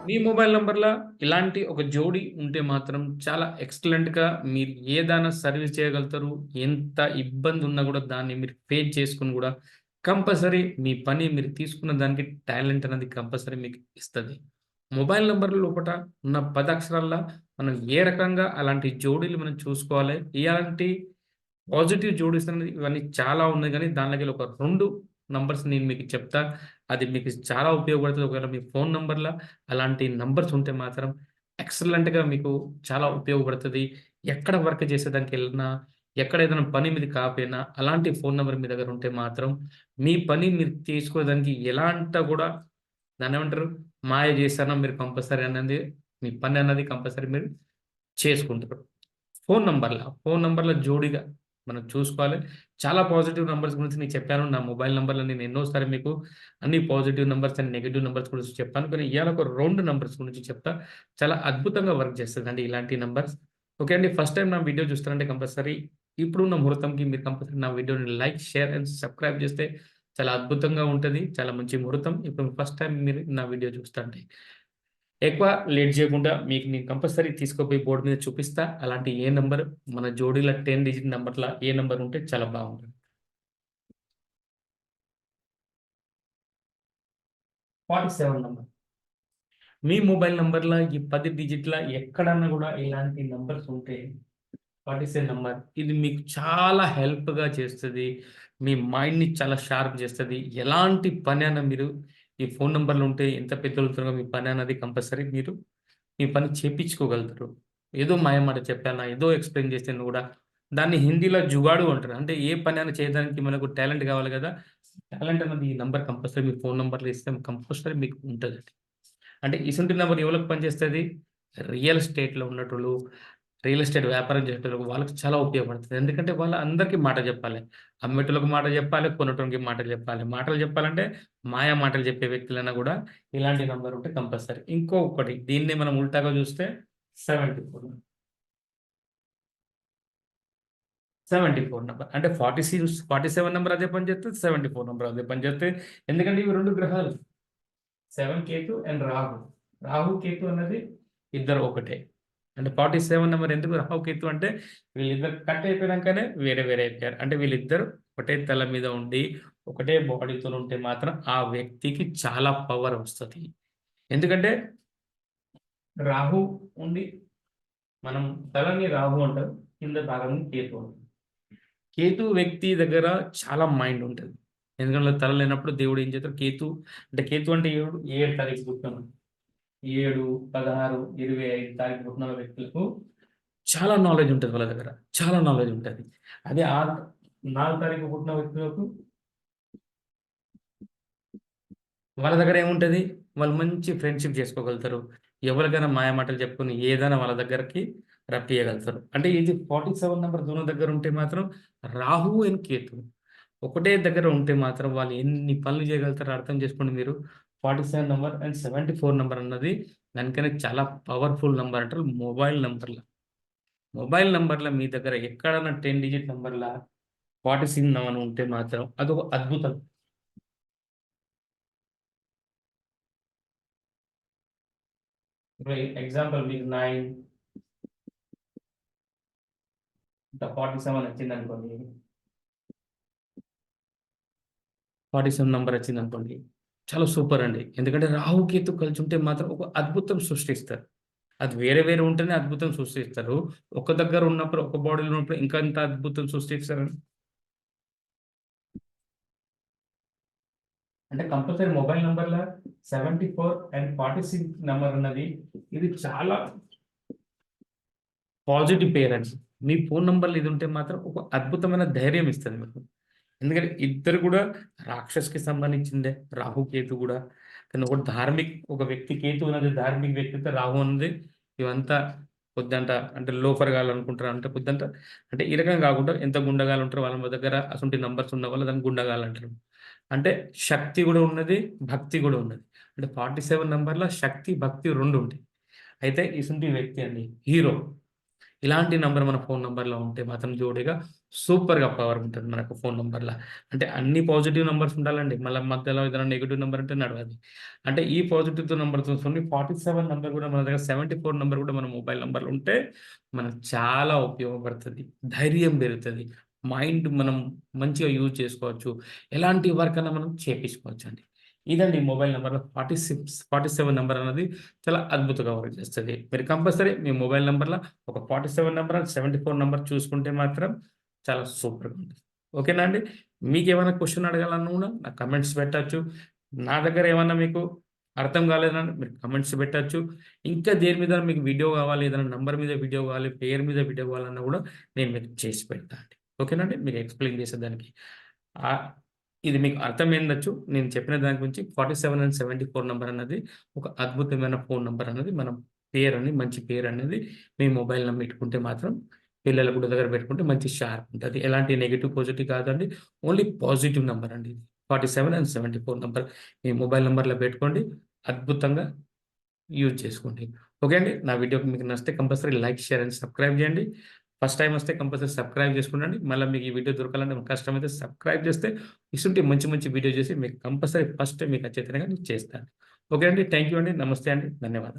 మీ mobile నంబర్‌ల ఇలాంటి ఒక జోడీ ఉంటే మాత్రం చాలా ఎక్సలెంట్‌గా మీరు ఏదైనా సర్వీస్ చేయగలుగుతారు. ఎంత ఇబ్బందున్నా గూడా దాన్ని మీరు ఫేస్ చేసుకొని గూడా కంపల్సరీ మీ పని మీరు తీసుకున్న దానికి టాలెంట్ అనేది కంపల్సరీ మీకు ఇస్తది. మొబైల్ నంబర్‌ల లోపట ఉన్న 10 అక్షరాల్లా మనం ఏ రకంగా అలాంటి జోడీలు మనం చూసుకోవాలి. ఎలాంటి పాజిటివ్ జోడీస్ అనేది ఇవన్నీ చాలా ఉన్నాయి గానీ, దాంట్లోకెళ్ళి ఒక 2 నంబర్స్ నేను మీకు చెప్తా. అది మీకు చాలా ఉపయోగపడుతది. ఒకవేళ మీ ఫోను నంబర్‌ల అలాంటి నంబర్స్ ఉంటే మాత్రం ఎక్సలెంట్‌గా మీకు చాలా ఉపయోగపడతది. ఎక్కడ వర్క్ చేసేదానికెళ్ళినా, ఎక్కడ ఏదైనా పని మీది కాపోయినా, అలాంటి ఫోను నంబర్ మీ దగ్గర ఉంటే మాత్రం, మీ పని మీరు చేసుకోవడానికి ఎలాంటా గూడా దాన్నేమంటారు? మాయ చేశానా మీరు కంపల్సరీ అనేది మీ పని అన్నది కంపల్సరీ మీరు చేసుకుంటారు. ఫోను నంబర్‌ల జోడిగా మనం చూసుకోవాలి. చాలా పాజిటివ్ నంబర్స్ గురించి నేను చెప్పాను. నా మొబైల్ నంబర్‌లో నేను ఎన్నోసారి మీకు అన్ని positive numbers and negative numbers గురించి చెప్పాను. కానీ ఇయాల ఒక 2 నంబర్స్ గురించి చెప్తా. చాలా అద్భుతంగా వర్క్ చేస్తదండి ఇలాంటి నంబర్స్. ఓకే అండి. ఫస్ట్ టైమ్ నా వీడియో చూస్తారంటే కంపల్సరీ ఇప్పుడున్న ముహూర్తంకి మీరు కంపల్సరీ నా వీడియోని లైక్, షేర్ అండ్ సబ్‌స్క్రైబ్ చేస్తే చాలా అద్భుతంగా ఉంటది. చాలా మంచి ముహూర్తం. ఇప్పుడు ఫస్ట్ టైమ్ మీరు నా వీడియో చూస్తాంటే. ఎక్కువ లేట్ చేయకుండా మీకు నేను కంపల్సరీ తీసుకుపోయి బోర్డ్ మీద చూపిస్తా. అలాంటి ఏ నంబర్ మన జోడీల 10 డిజిట్ నంబర్‌ల ఏ నంబర్ ఉంటే చాలా బాగుంటది. 47 నంబర్. మీ మొబైల్ నంబర్‌ల ఈ 10 డిజిట్‌ల ఎక్కడన్నా గూడా ఇలాంటి నంబర్స్ ఉంటే 47 నంబర్. ఇది మీకు చాలా హెల్ప్‌గా చేస్తది. మీ మైండ్‌ని చాలా షార్ప్ చేస్తది. ఎలాంటి పనైనా మీరు ఈ ఫోను నంబర్‌లు ఉంటే ఎంత పెద్దోళ్ళతోనో మీ పని అన్నది కంపల్సరీ మీరు మీ పని చేపించుకోగలుగుతారు. ఏదో మాయమాట చెప్పానా, ఏదో ఎక్స్‌ప్లెయిన్ చేసాను గూడా దాన్ని హిందీలో జుగాడు అంటారు. అంటే ఏ పనైనా చేయడానికి మనకు టాలెంట్ కావాలి గదా! టాలెంట్ అన్నది ఈ నంబర్ కంపల్సరీ మీ ఫోను నంబర్‌లో ఇస్తే కంపల్సరీ మీకు ఉంటదండి. అంటే ఇసుంటి నంబర్ ఎవలకు పనిచేస్తది? రియల్ ఎస్టేట్‌లో ఉన్నటోళ్ళు, రియల్ ఎస్టేట్ వ్యాపారం చేసేటోళ్ళకి వాళ్ళకి చాలా ఉపయోగపడుతది. ఎందుకంటే వాళ్ళందరికీ మాట జెప్పాలి. అమ్మేటోళ్ళకి మాట జెప్పాలి, కొనేటోనికి మాట జెప్పాలి. మాటలు జెప్పాలంటే మాయ మాటలు జెప్పే వ్యక్తులైనా గూడా ఇలాంటి నంబర్ ఉంటే కంపల్సరీ. ఇంకొకటి దీన్నే మనం ఉల్టాగా జూస్తే 74 74 నంబర్. అంటే 47 నంబర్ అదే పని జేత్తది. 74 నంబర్ అదే పని జేత్తది. ఎందుకంటే ఇవి 2 గ్రహాలు. 7 కేతు అండ్ రాహు. రాహు, కేతు అన్నది ఇద్దరు ఒకటే. అంటే 47 నంబర్ ఎందుకు రాహు, కేతు అంటే వీళ్ళిద్దరు కట్ అయిపోయినంకనే వేరే వేరే అయిపోయారు. అంటే వీళ్ళిద్దరు ఒకటే తల మీద ఉండి, ఒకటే బాడీతోనుంటే మాత్రం ఆ వ్యక్తికి చాలా పవర్ వస్తది. ఎందుకంటే రాహు ఉండి మనం తలని రాహు అంటారు. కింద భాగాన్ని కేతు అంటారు. కేతు వ్యక్తి దగ్గర చాలా మైండ్ ఉంటది. ఎందుకంటే తల లేనప్పుడు దేవుడు ఏం చేస్తాడు అంటే కేతు అంటే 7 తారీఖు పుట్టినోళ్ళు. 7, 16, 25 తారీఖు పుట్టిన వ్యక్తులకు చాలా నాలెడ్జ్ ఉంటది వాళ్ళ దగ్గర. చాలా నాలెడ్జ్ ఉంటది. అదే 4 తారీఖు పుట్టిన వ్యక్తులకు వాళ్ళ దగ్గర ఏముంటది? వాళ్ళు మంచి ఫ్రెండ్‌షిప్ చేసుకోగలుగుతారు. ఎవరికైనా మాయమాటలు చెప్పుకొని ఏదైనా వాళ్ళ దగ్గరికి రప్పియగలుగుతారు. అంటే ఇది 47 నంబర్ దూరం దగ్గర ఉంటే మాత్రం రాహు అండ్ కేతు ఒకటే దగ్గర ఉంటే మాత్రం వాళ్ళు ఎన్ని పనులు చేయగలుగుతారో అర్థం చేసుకోండి మీరు. 47 నంబర్ అండ్ 74 నంబర్ అన్నది దానికన్నా చాలా పవర్‌ఫుల్ నంబర్ అంటారు మొబైల్ నంబర్‌ల. మొబైల్ నంబర్‌ల మీ దగ్గర ఎక్కడన్నా 10 డిజిట్ నంబర్‌ల 47 అని ఉంటే మాత్రం అదొక అద్భుతం. ఇప్పుడు ఎగ్జాంపుల్ మీకు 9 ఇంకా 47 వచ్చిందనుకోండి. 47 నంబర్ వచ్చిందనుకోండి. చాలా సూపర్ అండి. ఎందుకంటే రాహు, కేతు కలిసుంటే మాత్రం ఒక అద్భుతం సృష్టిస్తారు. అది వేరే వేరే ఉంటేనే అద్భుతం సృష్టిస్తారు. ఒక దగ్గర ఉన్నప్పుడు, ఒక బాడీలో ఉన్నప్పుడు ఇంకా ఎంత అద్భుతం సృష్టిస్తారండి. అంటే కంపల్సరీ మొబైల్ నంబర్‌ల 74 అండ్ 46 నంబర్ ఉన్నది. ఇది చాలా పాజిటివ్ పెయిర్ అండి. మీ ఫోను నంబర్‌లో ఇది ఉంటే మాత్రం ఒక అద్భుతమైన ధైర్యం ఇస్తది మీకు. ఎందుకంటే ఇద్దరు కూడా రాక్షస్‌కి సంబంధించిందే. రాహు, కేతు గూడా. కానీ ఒకటి ఒక వ్యక్తి కేతు అనేది ధార్మిక వ్యక్తిత్వ, రాహు అనేది ఇవంతా కొద్దంట అంటే లోఫర్‌గాళ్ళనుకుంటారు. అంటే కొద్దంట అంటే ఈ రకంగా గాకుండా ఎంత గుండగాలుంటారో వాళ్ళ దగ్గర అసొంటి నంబర్స్ ఉన్నవాళ్ళు దాన్ని గుండగాలంటారు. అంటే శక్తి గూడా ఉన్నది, భక్తి గూడా ఉన్నది. అంటే 47 నంబర్‌ల శక్తి, భక్తి 2 ఉంటాయి. అయితే ఇసుంటి వ్యక్తి అండి హీరో. ఇలాంటి నంబర్ మన ఫోను నంబర్‌లో ఉంటే మాత్రం జోడీగా సూపర్‌గా పవర్ ఉంటది మనకు ఫోను నంబర్‌ల. అంటే అన్ని పాజిటివ్ నంబర్స్ ఉండాలండి. మళ్ళా మధ్యలో ఏదైనా నెగెటివ్ నంబర్ ఉంటే నడవది. అంటే ఈ పాజిటివ్‌తో నంబర్‌తోని 47 నంబర్ గూడా మన దగ్గర 74 నంబర్ గూడా మన మొబైల్ నంబర్‌లో ఉంటే మనకు చాలా ఉపయోగపడతది. ధైర్యం పెరుగుతది. మైండ్ మనం మంచిగా యూజ్ చేసుకోవచ్చు. ఎలాంటి వర్క్ అన్నా మనం చేపించుకోవచ్చండి. ఇదండి మొబైల్ నంబర్‌లో 47 నంబర్ అన్నది చాలా అద్భుతంగా వర్క్ చేస్తది. మీరు కంపల్సరీ మీ మొబైల్ నంబర్‌ల ఒక 47 నంబర్ అండ్ 74 నంబర్ చూసుకుంటే మాత్రం చాలా సూపర్‌గా ఉంటది. ఓకేనా అండి? మీకేమైనా క్వెషన్ అడగాలన్నా గూడా నాకు కామెంట్స్ పెట్టొచ్చు. నా దగ్గర ఏమన్నా మీకు అర్థం కాలేదన్నా మీరు కామెంట్స్ పెట్టొచ్చు. ఇంకా దేని మీద మీకు వీడియో కావాలి, ఏదైనా నంబర్ మీద వీడియో కావాలి, పేరు మీద వీడియో కావాలన్నా గూడా నేను మీకు చేసి పెడతా అండి. ఓకేనా అండి? మీకు ఎక్స్‌ప్లెయిన్ చేసేదానికి. ఆహ్, ఇది మీకు అర్థమైండొచ్చు. నేను చెప్పిన దాని గురించి 47 అండ్ 74 నంబర్ అన్నది ఒక అద్భుతమైన ఫోను నంబర్ అన్నది మనం పేరని మంచి పేరనేది మీ మొబైల్‌లో పెట్టుకుంటే మాత్రం పిల్లల గుడ్డ దగ్గర పెట్టుకుంటే మంచి షార్ప్ ఉంటది. ఎలాంటి నెగెటివ్, పాజిటివ్ కాదండి. ఓన్లీ పాజిటివ్ నంబర్ అండి ఇది. 47 అండ్ 74 నంబర్ మీ మొబైల్ నంబర్‌లో పెట్టుకోండి. అద్భుతంగా యూజ్ చేసుకోండి. ఓకే అండి. నా వీడియో మీకు నచ్చితే compulsory like, share and subscribe చేయండి. ఫస్ట్ టైమ్ వస్తే కంపల్సరీ సబ్స్క్రైబ్ చేసుకుండండి. మళ్ళా మీకు ఈ వీడియో దొరకాలంటే కష్టమైతే సబ్స్క్రైబ్ చేస్తే ఇసుంటి మంచి మంచి వీడియో చేసి మీకు కంపల్సరీ ఫస్ట్ మీకు వచ్చేతనే చేస్తాను. ఓకే అండి. థాంక్ యూ అండి. నమస్తే అండి. ధన్యవాదాలు.